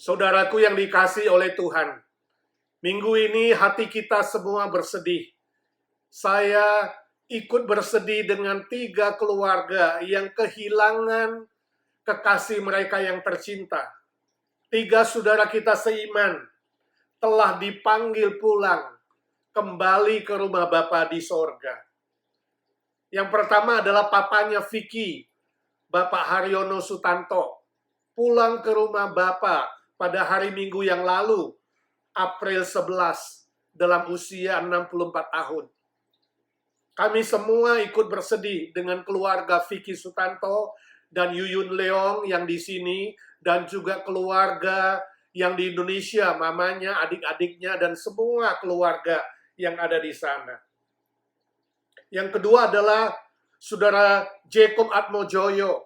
Saudaraku yang dikasihi oleh Tuhan, minggu ini hati kita semua bersedih. Saya ikut bersedih dengan 3 keluarga yang kehilangan kekasih mereka yang tercinta. 3 saudara kita seiman telah dipanggil pulang kembali ke rumah Bapa di sorga. Yang pertama adalah papanya Vicky, Bapak Haryono Sutanto, pulang ke rumah Bapa pada hari Minggu yang lalu, April 11, dalam usia 64 tahun. Kami semua ikut bersedih dengan keluarga Vicky Sutanto dan Yuyun Leong yang di sini, dan juga keluarga yang di Indonesia, mamanya, adik-adiknya, dan semua keluarga yang ada di sana. Yang kedua adalah Saudara Jacob Atmojoyo.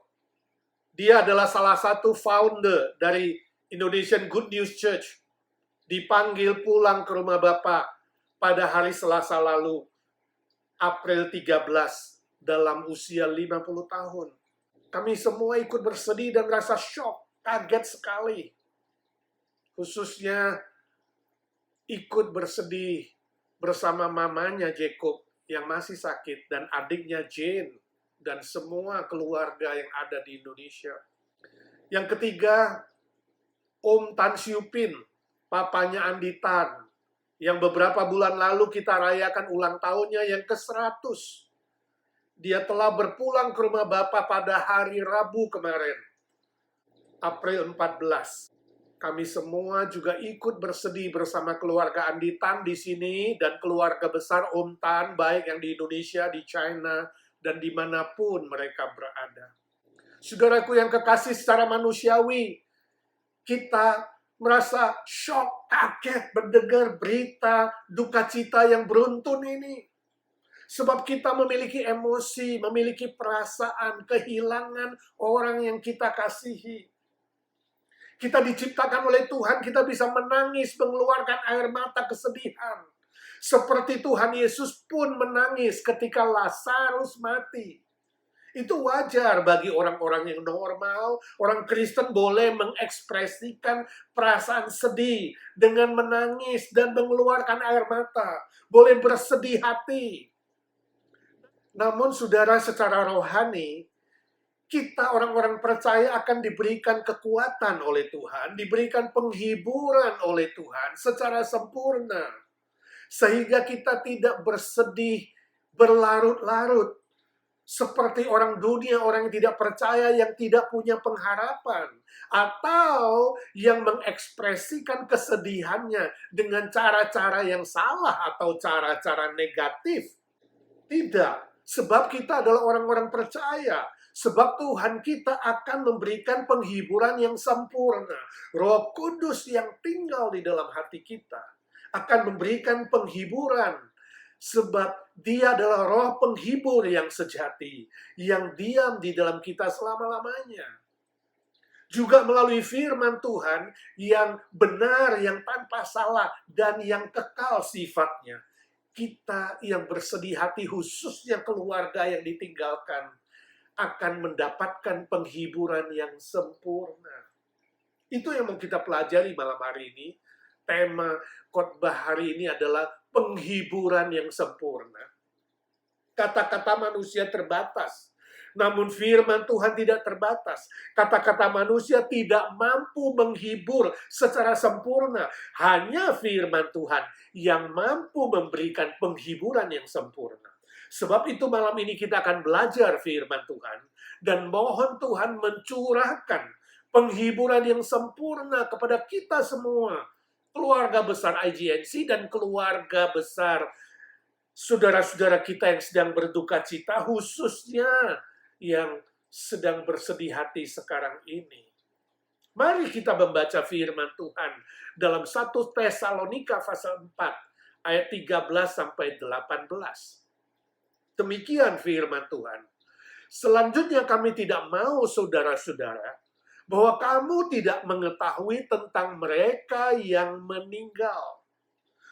Dia adalah salah satu founder dari Indonesian Good News Church. Dipanggil pulang ke rumah Bapa pada hari Selasa lalu, April 13, dalam usia 50 tahun. Kami semua ikut bersedih dan rasa shock, kaget sekali. Khususnya ikut bersedih bersama mamanya Jacob yang masih sakit dan adiknya Jane dan semua keluarga yang ada di Indonesia. Yang ketiga, Om Tan Siu Pin, papanya Andi Tan, yang beberapa bulan lalu kita rayakan ulang tahunnya yang ke-100. Dia telah berpulang ke rumah Bapa pada hari Rabu kemarin, April 14. Kami semua juga ikut bersedih bersama keluarga Andi Tan di sini dan keluarga besar Om Tan, baik yang di Indonesia, di China, dan dimanapun mereka berada. Saudaraku yang kekasih, secara manusiawi, kita merasa shock, kaget mendengar berita duka cita yang beruntun ini. Sebab kita memiliki emosi, memiliki perasaan, kehilangan orang yang kita kasihi. Kita diciptakan oleh Tuhan, kita bisa menangis, mengeluarkan air mata kesedihan. Seperti Tuhan Yesus pun menangis ketika Lazarus mati. Itu wajar bagi orang-orang yang normal. Orang Kristen boleh mengekspresikan perasaan sedih dengan menangis dan mengeluarkan air mata. Boleh bersedih hati. Namun saudara, secara rohani, kita orang-orang percaya akan diberikan kekuatan oleh Tuhan, diberikan penghiburan oleh Tuhan secara sempurna. Sehingga kita tidak bersedih berlarut-larut. Seperti orang dunia, orang yang tidak percaya, yang tidak punya pengharapan. Atau yang mengekspresikan kesedihannya dengan cara-cara yang salah atau cara-cara negatif. Tidak, sebab kita adalah orang-orang percaya. Sebab Tuhan kita akan memberikan penghiburan yang sempurna. Roh Kudus yang tinggal di dalam hati kita akan memberikan penghiburan. Sebab Dia adalah roh penghibur yang sejati, yang diam di dalam kita selama-lamanya. Juga melalui firman Tuhan yang benar, yang tanpa salah, dan yang kekal sifatnya. Kita yang bersedih hati, khususnya keluarga yang ditinggalkan, akan mendapatkan penghiburan yang sempurna. Itu yang mau kita pelajari malam hari ini. Tema khotbah hari ini adalah penghiburan yang sempurna. Kata-kata manusia terbatas, namun firman Tuhan tidak terbatas. Kata-kata manusia tidak mampu menghibur secara sempurna. Hanya firman Tuhan yang mampu memberikan penghiburan yang sempurna. Sebab itu malam ini kita akan belajar firman Tuhan dan mohon Tuhan mencurahkan penghiburan yang sempurna kepada kita semua, keluarga besar IGNC dan keluarga besar saudara-saudara kita yang sedang berduka cita, khususnya yang sedang bersedih hati sekarang ini. Mari kita membaca firman Tuhan dalam 1 Tesalonika pasal 4 ayat 13 sampai 18. Demikian firman Tuhan. Selanjutnya kami tidak mau saudara-saudara bahwa kamu tidak mengetahui tentang mereka yang meninggal.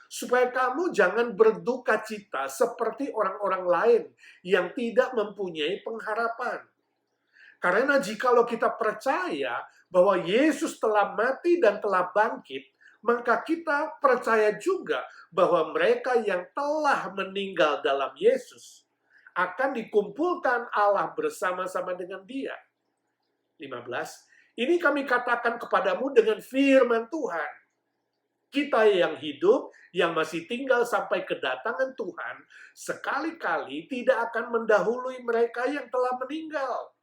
Supaya kamu jangan berduka cita seperti orang-orang lain yang tidak mempunyai pengharapan. Karena jikalau kita percaya bahwa Yesus telah mati dan telah bangkit, maka kita percaya juga bahwa mereka yang telah meninggal dalam Yesus akan dikumpulkan Allah bersama-sama dengan Dia. 15. Ini kami katakan kepadamu dengan firman Tuhan. Kita yang hidup, yang masih tinggal sampai kedatangan Tuhan, sekali-kali tidak akan mendahului mereka yang telah meninggal.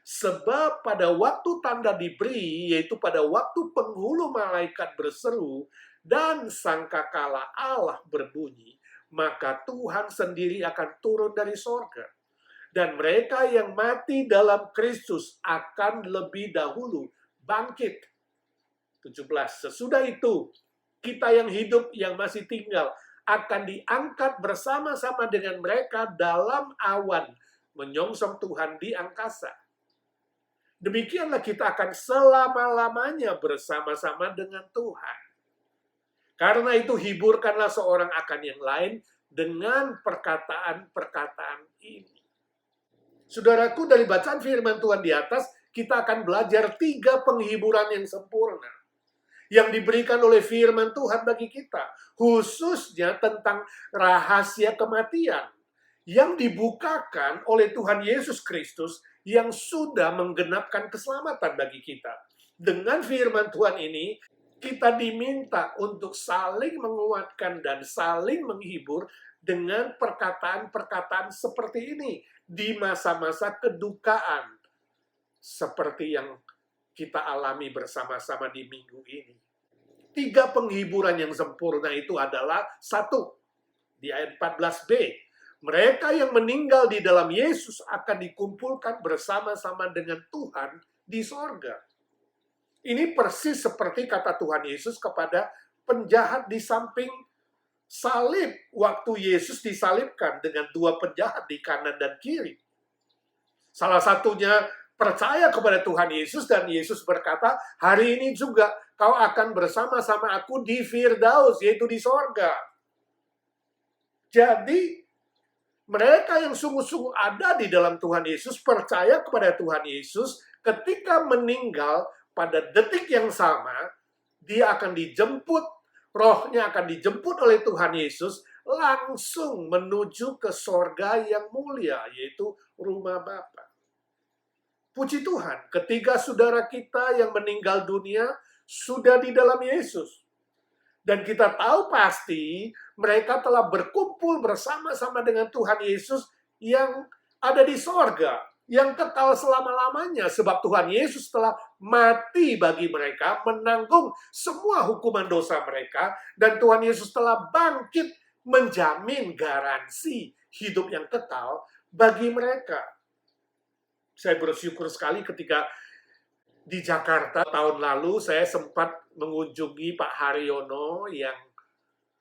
Sebab pada waktu tanda diberi, yaitu pada waktu penghulu malaikat berseru, dan sangkakala Allah berbunyi, maka Tuhan sendiri akan turun dari sorga. Dan mereka yang mati dalam Kristus akan lebih dahulu bangkit. 17. Sesudah itu, kita yang hidup, yang masih tinggal, akan diangkat bersama-sama dengan mereka dalam awan, menyongsong Tuhan di angkasa. Demikianlah kita akan selama-lamanya bersama-sama dengan Tuhan. Karena itu hiburkanlah seorang akan yang lain dengan perkataan-perkataan ini. Saudaraku, dari bacaan firman Tuhan di atas, kita akan belajar 3 penghiburan yang sempurna yang diberikan oleh firman Tuhan bagi kita, khususnya tentang rahasia kematian yang dibukakan oleh Tuhan Yesus Kristus yang sudah menggenapkan keselamatan bagi kita. Dengan firman Tuhan ini, kita diminta untuk saling menguatkan dan saling menghibur dengan perkataan-perkataan seperti ini di masa-masa kedukaan seperti yang kita alami bersama-sama di minggu ini. 3 penghiburan yang sempurna itu adalah 1, di ayat 14b, mereka yang meninggal di dalam Yesus akan dikumpulkan bersama-sama dengan Tuhan di sorga. Ini persis seperti kata Tuhan Yesus kepada penjahat di samping salib waktu Yesus disalibkan dengan 2 penjahat di kanan dan kiri. Salah satunya percaya kepada Tuhan Yesus dan Yesus berkata, hari ini juga kau akan bersama-sama aku di Firdaus, yaitu di sorga. Jadi, mereka yang sungguh-sungguh ada di dalam Tuhan Yesus, percaya kepada Tuhan Yesus, ketika meninggal pada detik yang sama, dia akan dijemput, rohnya akan dijemput oleh Tuhan Yesus, langsung menuju ke sorga yang mulia, yaitu rumah Bapa. Puji Tuhan, ketiga saudara kita yang meninggal dunia sudah di dalam Yesus. Dan kita tahu pasti mereka telah berkumpul bersama-sama dengan Tuhan Yesus yang ada di sorga, yang kekal selama-lamanya. Sebab Tuhan Yesus telah mati bagi mereka, menanggung semua hukuman dosa mereka, dan Tuhan Yesus telah bangkit menjamin garansi hidup yang kekal bagi mereka. Saya bersyukur sekali ketika di Jakarta tahun lalu saya sempat mengunjungi Pak Haryono yang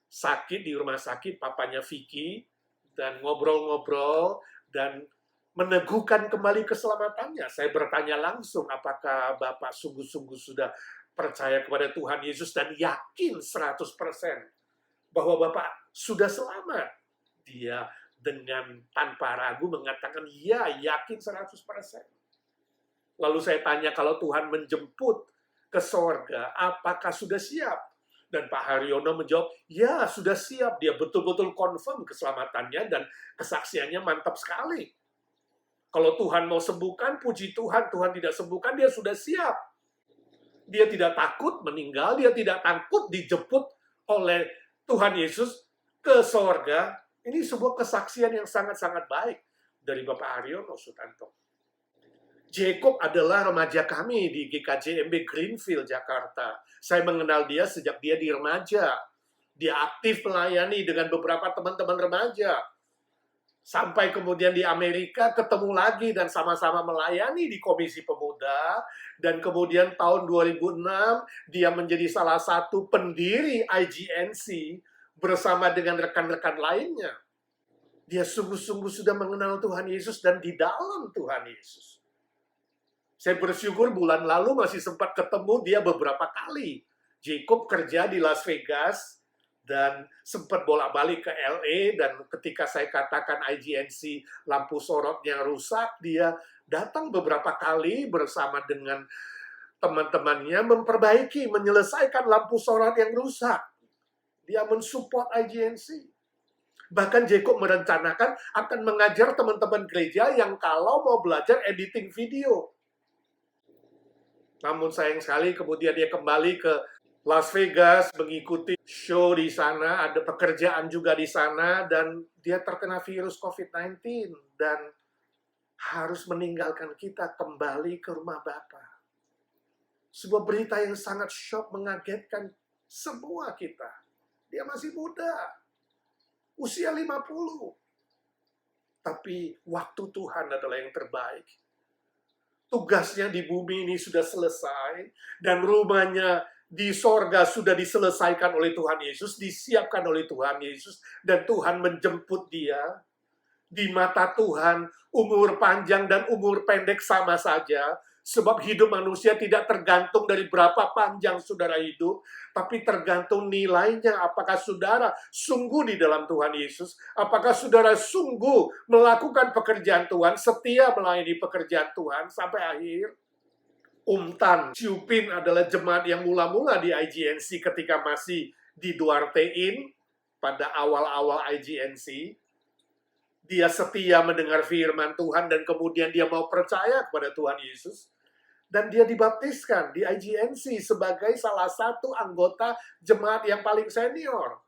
sakit di rumah sakit, papanya Vicky, dan ngobrol-ngobrol dan meneguhkan kembali keselamatannya. Saya bertanya langsung, apakah Bapak sungguh-sungguh sudah percaya kepada Tuhan Yesus dan yakin 100% bahwa Bapak sudah selamat? Dia dengan tanpa ragu mengatakan, ya, yakin 100%. Lalu saya tanya, kalau Tuhan menjemput ke sorga, apakah sudah siap? Dan Pak Haryono menjawab, ya sudah siap. Dia betul-betul confirm keselamatannya dan kesaksiannya mantap sekali. Kalau Tuhan mau sembuhkan, puji Tuhan. Tuhan tidak sembuhkan, dia sudah siap. Dia tidak takut meninggal, dia tidak takut dijemput oleh Tuhan Yesus ke sorga. Ini sebuah kesaksian yang sangat-sangat baik dari Bapak Haryono Sutanto. Jacob adalah remaja kami di GKJMB Greenfield, Jakarta. Saya mengenal dia sejak dia di remaja. Dia aktif melayani dengan beberapa teman-teman remaja. Sampai kemudian di Amerika ketemu lagi dan sama-sama melayani di Komisi Pemuda. Dan kemudian tahun 2006 dia menjadi salah satu pendiri IGNC bersama dengan rekan-rekan lainnya. Dia sungguh-sungguh sudah mengenal Tuhan Yesus dan di dalam Tuhan Yesus. Saya bersyukur bulan lalu masih sempat ketemu dia beberapa kali. Jacob kerja di Las Vegas dan sempat bolak-balik ke LA, dan ketika saya katakan IGNC lampu sorotnya rusak, dia datang beberapa kali bersama dengan teman-temannya memperbaiki, menyelesaikan lampu sorot yang rusak. Dia mensupport IGNC. Bahkan Jacob merencanakan akan mengajar teman-teman gereja yang kalau mau belajar editing video. Namun sayang sekali kemudian dia kembali ke Las Vegas mengikuti show di sana, ada pekerjaan juga di sana, dan dia terkena virus COVID-19 dan harus meninggalkan kita kembali ke rumah Bapa. Sebuah berita yang sangat shock, mengagetkan semua kita. Dia masih muda, usia 50. Tapi waktu Tuhan adalah yang terbaik. Tugasnya di bumi ini sudah selesai, dan rumahnya di sorga sudah diselesaikan oleh Tuhan Yesus, disiapkan oleh Tuhan Yesus, dan Tuhan menjemput dia. Di mata Tuhan, umur panjang dan umur pendek sama saja, sebab hidup manusia tidak tergantung dari berapa panjang saudara hidup, tapi tergantung nilainya. Apakah saudara sungguh di dalam Tuhan Yesus? Apakah saudara sungguh melakukan pekerjaan Tuhan, setia melayani pekerjaan Tuhan sampai akhir? Tan Chiu Pin adalah jemaat yang mula-mula di IGNC ketika masih di Duarte Inn pada awal-awal IGNC. Dia setia mendengar firman Tuhan dan kemudian dia mau percaya kepada Tuhan Yesus. Dan dia dibaptiskan di IGNC sebagai salah satu anggota jemaat yang paling senior.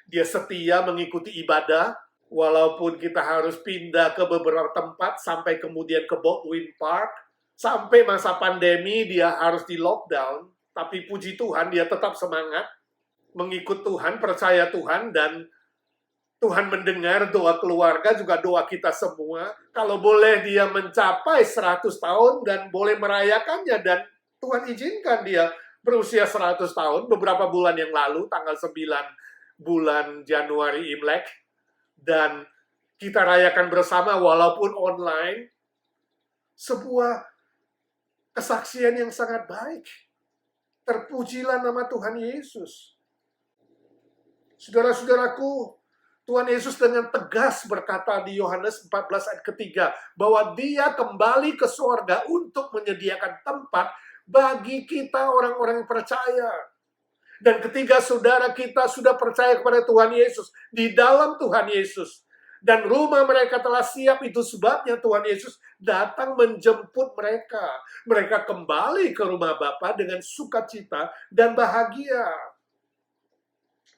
Dia setia mengikuti ibadah, walaupun kita harus pindah ke beberapa tempat sampai kemudian ke Baldwin Park. Sampai masa pandemi dia harus di lockdown, tapi puji Tuhan dia tetap semangat, mengikut Tuhan, percaya Tuhan, dan Tuhan mendengar doa keluarga, juga doa kita semua. Kalau boleh dia mencapai 100 tahun dan boleh merayakannya, dan Tuhan izinkan dia berusia 100 tahun, beberapa bulan yang lalu, tanggal 9 bulan Januari Imlek, dan kita rayakan bersama walaupun online. Sebuah kesaksian yang sangat baik. Terpujilah nama Tuhan Yesus. Saudara-saudaraku, Tuhan Yesus dengan tegas berkata di Yohanes 14 ayat ketiga, bahwa dia kembali ke surga untuk menyediakan tempat bagi kita orang-orang yang percaya. Dan ketika saudara kita sudah percaya kepada Tuhan Yesus, di dalam Tuhan Yesus, dan rumah mereka telah siap, itu sebabnya Tuhan Yesus datang menjemput mereka. Mereka kembali ke rumah Bapa dengan sukacita dan bahagia.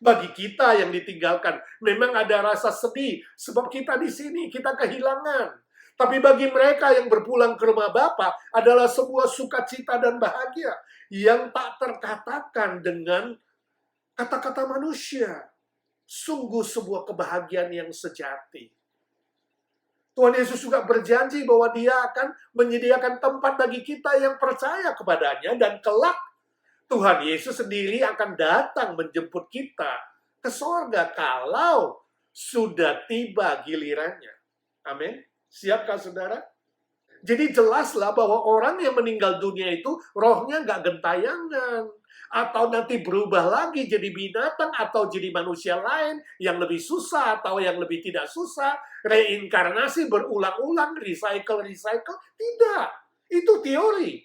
Bagi kita yang ditinggalkan, memang ada rasa sedih, sebab kita di sini, kita kehilangan. Tapi bagi mereka yang berpulang ke rumah Bapa adalah sebuah sukacita dan bahagia yang tak terkatakan dengan kata-kata manusia. Sungguh sebuah kebahagiaan yang sejati. Tuhan Yesus juga berjanji bahwa dia akan menyediakan tempat bagi kita yang percaya kepadanya, dan kelak Tuhan Yesus sendiri akan datang menjemput kita ke sorga kalau sudah tiba gilirannya. Amin. Siapkah saudara? Jadi jelaslah bahwa orang yang meninggal dunia itu rohnya nggak gentayangan. Atau nanti berubah lagi jadi binatang atau jadi manusia lain yang lebih susah atau yang lebih tidak susah. Reinkarnasi berulang-ulang, recycle. Tidak. Itu teori.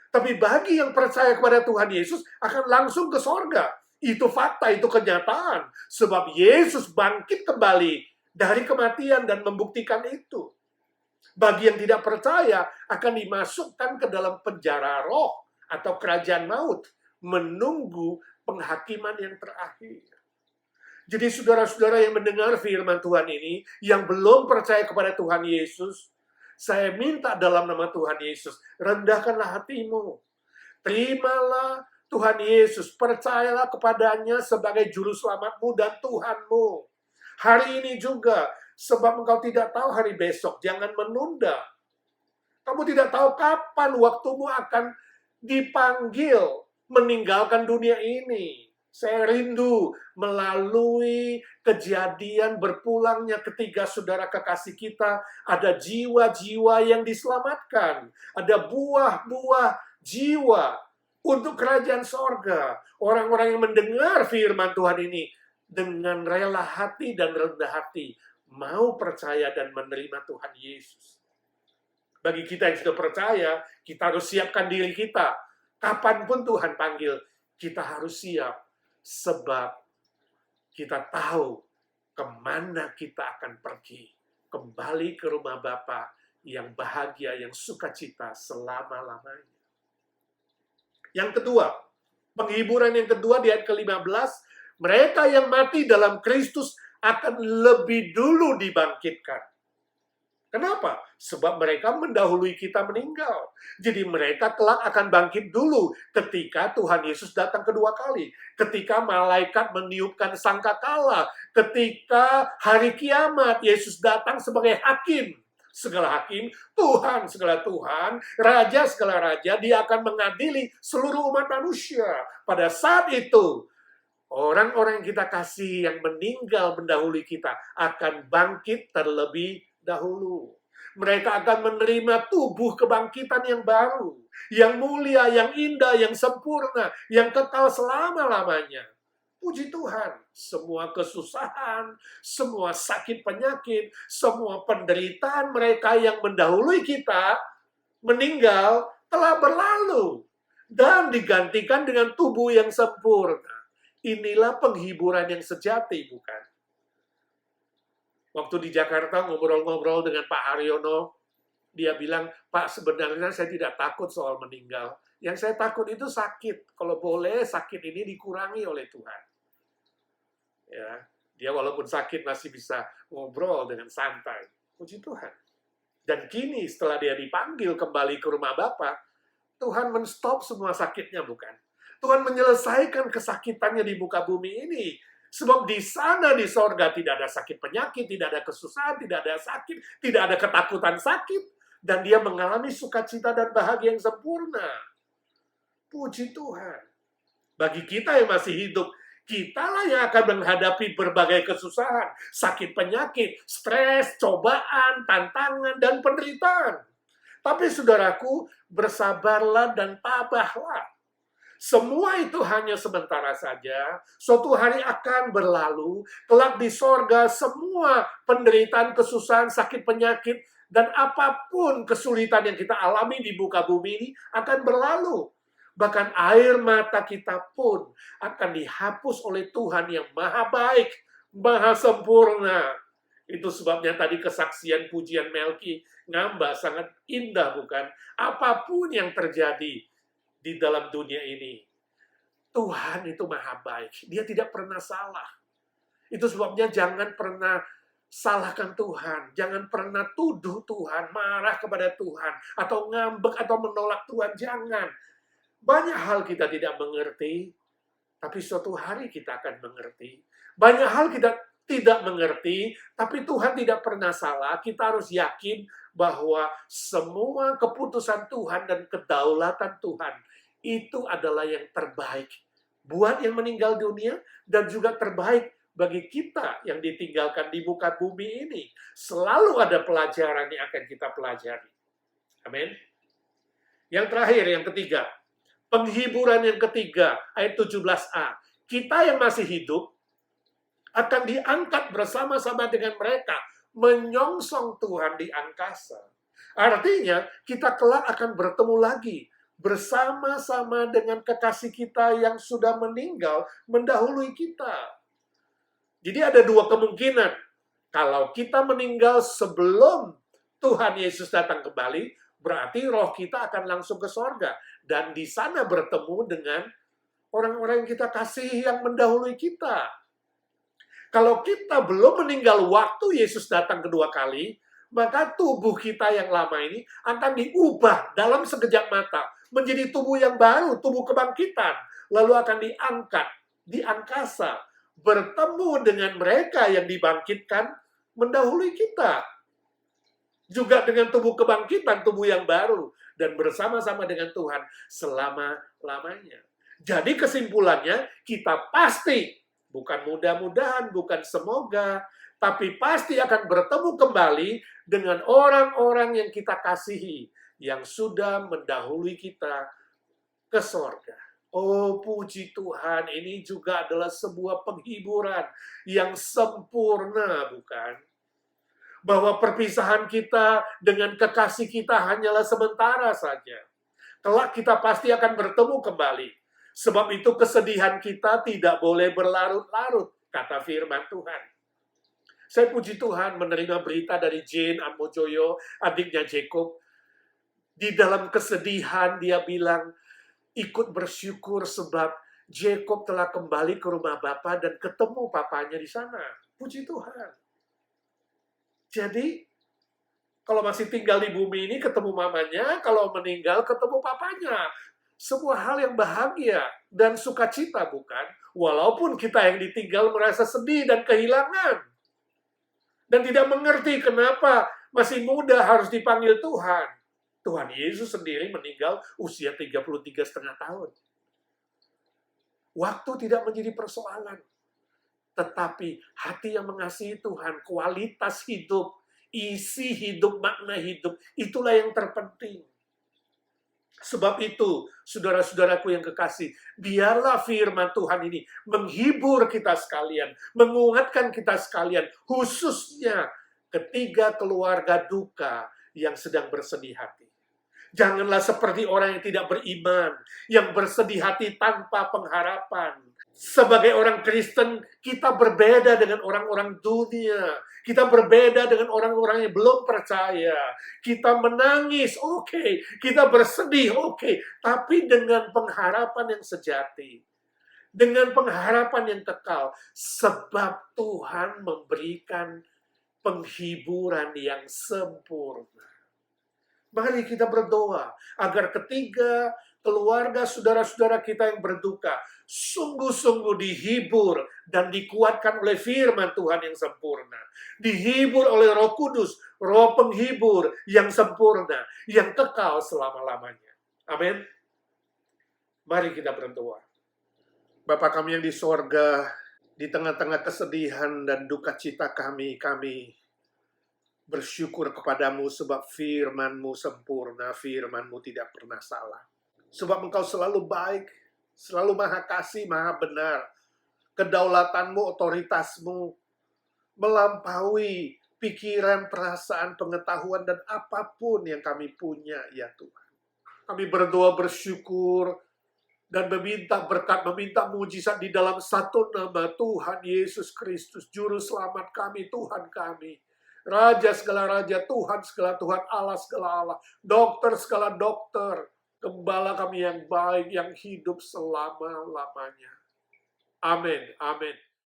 Tapi bagi yang percaya kepada Tuhan Yesus akan langsung ke sorga. Itu fakta, itu kenyataan. Sebab Yesus bangkit kembali dari kematian dan membuktikan itu. Bagi yang tidak percaya akan dimasukkan ke dalam penjara roh atau kerajaan maut, menunggu penghakiman yang terakhir. Jadi saudara-saudara yang mendengar firman Tuhan ini, yang belum percaya kepada Tuhan Yesus, saya minta dalam nama Tuhan Yesus, rendahkanlah hatimu. Terimalah Tuhan Yesus, percayalah kepadanya sebagai juru selamatmu dan Tuhanmu. Hari ini juga, sebab engkau tidak tahu hari besok, jangan menunda. Kamu tidak tahu kapan waktumu akan dipanggil meninggalkan dunia ini. Saya rindu melalui kejadian berpulangnya ketiga saudara kekasih kita, ada jiwa-jiwa yang diselamatkan. Ada buah-buah jiwa untuk kerajaan sorga. Orang-orang yang mendengar firman Tuhan ini dengan rela hati dan rendah hati, mau percaya dan menerima Tuhan Yesus. Bagi kita yang sudah percaya, kita harus siapkan diri kita. Kapanpun Tuhan panggil, kita harus siap. Sebab kita tahu kemana kita akan pergi. Kembali ke rumah Bapa yang bahagia, yang sukacita selama-lamanya. Yang kedua, penghiburan yang kedua di ayat ke-15, mereka yang mati dalam Kristus akan lebih dulu dibangkitkan. Kenapa? Sebab mereka mendahului kita meninggal. Jadi mereka kelak akan bangkit dulu ketika Tuhan Yesus datang kedua kali. Ketika malaikat meniupkan sangkakala. Ketika hari kiamat Yesus datang sebagai hakim. Segala hakim, Tuhan segala Tuhan, Raja segala Raja, Dia akan mengadili seluruh umat manusia. Pada saat itu, orang-orang yang kita kasih yang meninggal mendahului kita akan bangkit terlebih dahulu. Mereka akan menerima tubuh kebangkitan yang baru, yang mulia, yang indah, yang sempurna, yang kekal selama-lamanya. Puji Tuhan, semua kesusahan, semua sakit penyakit, semua penderitaan mereka yang mendahului kita meninggal telah berlalu dan digantikan dengan tubuh yang sempurna. Inilah penghiburan yang sejati, bukan? Waktu di Jakarta ngobrol-ngobrol dengan Pak Haryono, dia bilang, Pak, sebenarnya saya tidak takut soal meninggal. Yang saya takut itu sakit. Kalau boleh, sakit ini dikurangi oleh Tuhan. Ya, dia walaupun sakit masih bisa ngobrol dengan santai. Puji Tuhan. Dan kini setelah dia dipanggil kembali ke rumah Bapa, Tuhan men-stop semua sakitnya, bukan? Tuhan menyelesaikan kesakitannya di muka bumi ini. Sebab di sana, di sorga, tidak ada sakit penyakit, tidak ada kesusahan, tidak ada sakit, tidak ada ketakutan sakit. Dan dia mengalami sukacita dan bahagia yang sempurna. Puji Tuhan. Bagi kita yang masih hidup, kitalah yang akan menghadapi berbagai kesusahan, sakit penyakit, stres, cobaan, tantangan, dan penderitaan. Tapi saudaraku, bersabarlah dan tabahlah. Semua itu hanya sementara saja. Suatu hari akan berlalu. Kelak di sorga semua penderitaan, kesusahan, sakit penyakit, dan apapun kesulitan yang kita alami di muka bumi ini akan berlalu. Bahkan air mata kita pun akan dihapus oleh Tuhan yang maha baik, maha sempurna. Itu sebabnya tadi kesaksian pujian Melki ngamba sangat indah, bukan? Apapun yang terjadi di dalam dunia ini, Tuhan itu maha baik. Dia tidak pernah salah. Itu sebabnya jangan pernah salahkan Tuhan. Jangan pernah tuduh Tuhan, marah kepada Tuhan, atau ngambek atau menolak Tuhan. Jangan. Banyak hal kita tidak mengerti, tapi suatu hari kita akan mengerti. Banyak hal kita tidak mengerti, tapi Tuhan tidak pernah salah. Kita harus yakin bahwa semua keputusan Tuhan dan kedaulatan Tuhan itu adalah yang terbaik buat yang meninggal dunia dan juga terbaik bagi kita yang ditinggalkan di muka bumi ini. Selalu ada pelajaran yang akan kita pelajari. Amin. Yang terakhir, yang ketiga. Penghiburan yang ketiga, ayat 17a. Kita yang masih hidup akan diangkat bersama-sama dengan mereka, menyongsong Tuhan di angkasa. Artinya, kita kelak akan bertemu lagi, bersama-sama dengan kekasih kita yang sudah meninggal, mendahului kita. Jadi ada dua kemungkinan. Kalau kita meninggal sebelum Tuhan Yesus datang kembali, berarti roh kita akan langsung ke sorga. Dan di sana bertemu dengan orang-orang yang kita kasih yang mendahului kita. Kalau kita belum meninggal waktu Yesus datang kedua kali, maka tubuh kita yang lama ini akan diubah dalam sekejap mata. Menjadi tubuh yang baru, tubuh kebangkitan. Lalu akan diangkat di angkasa. Bertemu dengan mereka yang dibangkitkan mendahului kita. Juga dengan tubuh kebangkitan, tubuh yang baru. Dan bersama-sama dengan Tuhan selama-lamanya. Jadi kesimpulannya, kita pasti, bukan mudah-mudahan, bukan semoga, tapi pasti akan bertemu kembali dengan orang-orang yang kita kasihi, yang sudah mendahului kita ke sorga. Oh, puji Tuhan, ini juga adalah sebuah penghiburan yang sempurna, bukan? bahwa perpisahan kita dengan kekasih kita hanyalah sementara saja. Kelak kita pasti akan bertemu kembali. Sebab itu kesedihan kita tidak boleh berlarut-larut, kata firman Tuhan. Saya puji Tuhan menerima berita dari Jane Atmojoyo, adiknya Jacob. Di dalam kesedihan dia bilang, ikut bersyukur sebab Jacob telah kembali ke rumah Bapa dan ketemu papanya di sana. Puji Tuhan. Jadi, kalau masih tinggal di bumi ini ketemu mamanya, kalau meninggal ketemu papanya. Sebuah hal yang bahagia dan sukacita, bukan? Walaupun kita yang ditinggal merasa sedih dan kehilangan. Dan tidak mengerti kenapa masih muda harus dipanggil Tuhan. Tuhan Yesus sendiri meninggal usia 33,5 tahun. Waktu tidak menjadi persoalan. Tetapi hati yang mengasihi Tuhan, kualitas hidup, isi hidup, makna hidup, itulah yang terpenting. Sebab itu, saudara-saudaraku yang kekasih, biarlah firman Tuhan ini menghibur kita sekalian, menguatkan kita sekalian, khususnya ketiga keluarga duka yang sedang bersedih hati. Janganlah seperti orang yang tidak beriman, yang bersedih hati tanpa pengharapan. Sebagai orang Kristen, kita berbeda dengan orang-orang dunia. Kita berbeda dengan orang-orang yang belum percaya. Kita menangis, oke. Kita bersedih, oke. Tapi dengan pengharapan yang sejati. Dengan pengharapan yang kekal. Sebab Tuhan memberikan penghiburan yang sempurna. Mari kita berdoa agar ketiga keluarga saudara-saudara kita yang berduka sungguh-sungguh dihibur dan dikuatkan oleh firman Tuhan yang sempurna. Dihibur oleh Roh Kudus, Roh penghibur yang sempurna, yang kekal selama-lamanya. Amin. Mari kita berdoa. Bapa kami yang di sorga, di tengah-tengah kesedihan dan duka cita kami bersyukur kepadamu sebab firman-Mu sempurna, firman-Mu tidak pernah salah. Sebab Engkau selalu baik, selalu maha kasih, maha benar. Kedaulatan-Mu, otoritas-Mu melampaui pikiran, perasaan, pengetahuan, dan apapun yang kami punya, ya Tuhan. Kami berdoa bersyukur dan meminta berkat, meminta mujizat di dalam satu nama Tuhan Yesus Kristus, Juru Selamat kami, Tuhan kami. Raja segala raja, Tuhan segala Tuhan, Allah segala Allah, dokter segala dokter, gembala kami yang baik, yang hidup selama-lamanya. Amin, amin.